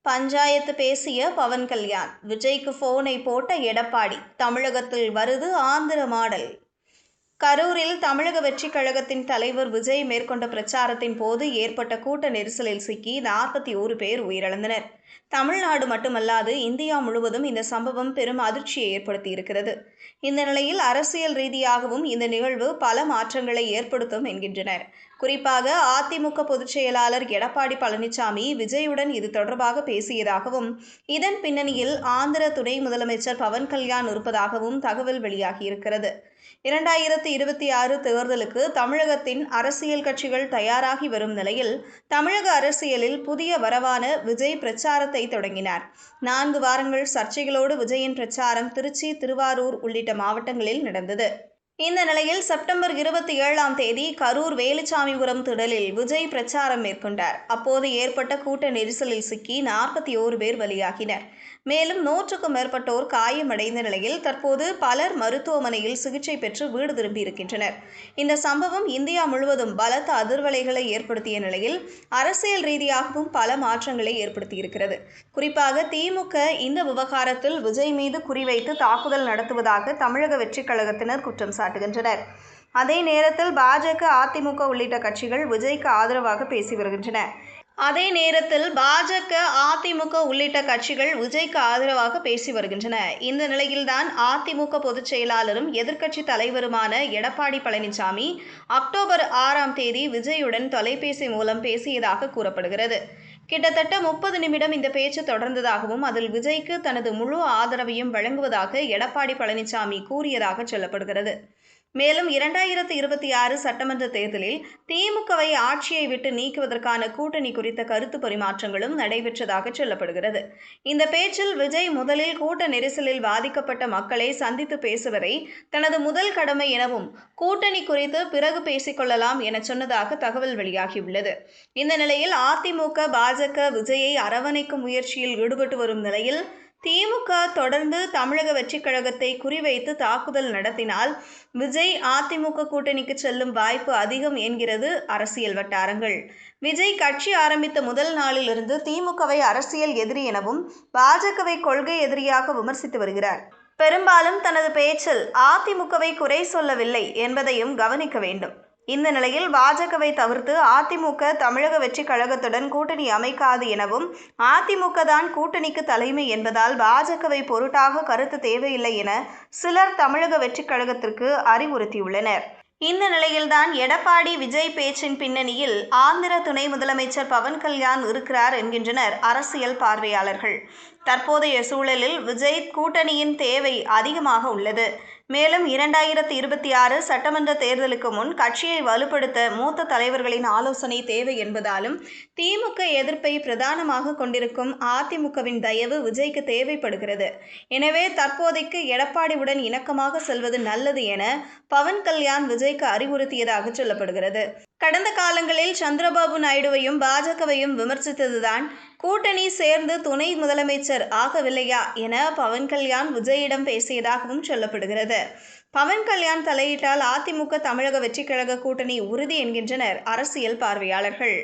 பஞ்சாயத்து பேசிய பவன் கல்யாண், விஜய்க்கு போனை போட்ட எடப்பாடி. தமிழகத்தில் வருது ஆந்திர மாடல். கரூரில் தமிழக வெற்றிக் கழகத்தின் தலைவர் விஜய் மேற்கொண்ட பிரச்சாரத்தின் போது ஏற்பட்ட கூட்ட நெரிசலில் சிக்கி 41 பேர் உயிரிழந்தனர். தமிழ்நாடு மட்டுமல்லாது இந்தியா முழுவதும் இந்த சம்பவம் பெரும் அதிர்ச்சியை ஏற்படுத்தியிருக்கிறது. இந்த நிலையில் அரசியல் ரீதியாகவும் இந்த நிகழ்வு பல மாற்றங்களை ஏற்படுத்தும் என்கின்றனர். குறிப்பாக அதிமுக பொதுச் செயலாளர் எடப்பாடி பழனிசாமி விஜயுடன் இது தொடர்பாக பேசியதாகவும், இதன் பின்னணியில் ஆந்திர துணை முதலமைச்சர் பவன் கல்யாண் இருப்பதாகவும் தகவல் வெளியாகியிருக்கிறது. 2026 தேர்தலுக்கு தமிழகத்தின் அரசியல் கட்சிகள் தயாராகி வரும் நிலையில், தமிழக அரசியலில் புதிய வரவான விஜய் பிரச்சாரத்தை தொடங்கினார். 4 வாரங்கள் சர்ச்சைகளோடு விஜயின் பிரச்சாரம் திருச்சி, திருவாரூர் உள்ளிட்ட மாவட்டங்களில் நடந்தது. இந்த நிலையில் செப்டம்பர் 27ஆம் தேதி கரூர் வேலுச்சாமிபுரம் திடலில் விஜய் பிரச்சாரம் மேற்கொண்டார். அப்போது ஏற்பட்ட கூட்ட நெரிசலில் சிக்கி 41 பேர் பலியாகினர். மேலும் 100க்கும் மேற்பட்டோர் காயமடைந்த நிலையில் தற்போது பலர் மருத்துவமனையில் சிகிச்சை பெற்று வீடு திரும்பியிருக்கின்றனர். இந்த சம்பவம் இந்தியா முழுவதும் பலத்த அதிர்வலைகளை ஏற்படுத்திய நிலையில் அரசியல் ரீதியாகவும் பல மாற்றங்களை ஏற்படுத்தியிருக்கிறது. குறிப்பாக திமுக இந்த விவகாரத்தில் விஜய் மீது குறிவைத்து தாக்குதல் நடத்துவதாக தமிழக வெற்றிக் கழகத்தினர் குற்றம் சாட்டுகின்றனர். அதே நேரத்தில் பாஜக, அதிமுக உள்ளிட்ட கட்சிகள் விஜய்க்கு ஆதரவாக பேசி வருகின்றன. இந்த நிலையில்தான் அதிமுக பொதுச் செயலாளரும் எதிர்க்கட்சி தலைவருமான எடப்பாடி பழனிசாமி அக்டோபர் 6ஆம் தேதி விஜயுடன் தொலைபேசி மூலம் பேசியதாக கூறப்படுகிறது. கிட்டத்தட்ட 30 நிமிடம் இந்த பேச்சு தொடர்ந்ததாகவும், அதில் விஜய்க்கு தனது முழு ஆதரவையும் வழங்குவதாக எடப்பாடி பழனிசாமி கூறியதாக சொல்லப்படுகிறது. மேலும் 2026 சட்டமன்ற தேர்தலில் திமுகவை ஆட்சியை விட்டு நீக்குவதற்கான கூட்டணி குறித்த கருத்து பரிமாற்றங்களும் நடைபெற்றதாக சொல்லப்படுகிறது. இந்த பேச்சில் விஜய் முதலில் கூட்ட நெரிசலில் பாதிக்கப்பட்ட மக்களை சந்தித்து பேசுவதை தனது முதல் கடமை எனவும், கூட்டணி குறித்து பிறகு பேசிக்கொள்ளலாம் என சொன்னதாக தகவல் வெளியாகியுள்ளது. இந்த நிலையில் அதிமுக, பாஜக விஜயை அரவணைக்கும் முயற்சியில் ஈடுபட்டு வரும் நிலையில், திமுக தொடர்ந்து தமிழக வெற்றிக் கழகத்தை குறிவைத்து தாக்குதல் நடத்தினால் விஜய் அதிமுக கூட்டணிக்கு செல்லும் வாய்ப்பு அதிகம் என்கிறது அரசியல் வட்டாரங்கள். விஜய் கட்சி ஆரம்பித்த முதல் நாளிலிருந்து திமுகவை அரசியல் எதிரி எனவும், பாஜகவை கொள்கை எதிரியாக விமர்சித்து வருகிறார். பெரும்பாலும் தனது பேச்சில் அதிமுகவை குறை சொல்லவில்லை என்பதையும் கவனிக்க வேண்டும். இந்த நிலையில் பாஜகவை தவிர்த்து அதிமுக தமிழக வெற்றிக் கழகத்துடன் கூட்டணி அமைக்காது எனவும், அதிமுக தான் கூட்டணிக்கு தலைமை என்பதால் பாஜகவை பொருட்டாக கருத்து தேவையில்லை என சிலர் தமிழக வெற்றிக் கழகத்திற்கு அறிவுறுத்தியுள்ளனர். இந்த நிலையில்தான் எடப்பாடி விஜய் பேச்சின் பின்னணியில் ஆந்திர துணை முதலமைச்சர் பவன் கல்யாண் இருக்கிறார் என்கின்றனர் அரசியல் பார்வையாளர்கள். தற்போதைய சூழலில் விஜய் கூட்டணியின் தேவை அதிகமாக உள்ளது. மேலும் 2026 சட்டமன்ற தேர்தலுக்கு முன் கட்சியை வலுப்படுத்த மூத்த தலைவர்களின் ஆலோசனை தேவை என்பதாலும், திமுக எதிர்ப்பை பிரதானமாக கொண்டிருக்கும் அதிமுகவின் தயவு விஜய்க்கு தேவைப்படுகிறது. எனவே தற்போதைக்கு எடப்பாடியுடன் இணக்கமாக செல்வது நல்லது என பவன் கல்யாண் விஜய்க்கு அறிவுறுத்தியதாக சொல்லப்படுகிறது. கடந்த காலங்களில் சந்திரபாபு நாயுடுவையும் பாஜகவையும் விமர்சித்ததுதான் கூட்டணி சேர்ந்து துணை முதலமைச்சர் ஆகவில்லையா என பவன் கல்யாண் விஜயிடம் பேசியதாகவும் சொல்லப்படுகிறது. பவன் கல்யாண் தலையிட்டால் அதிமுக தமிழக வெற்றிக் கழக கூட்டணி உறுதி என்கின்றனர் அரசியல் பார்வையாளர்கள்.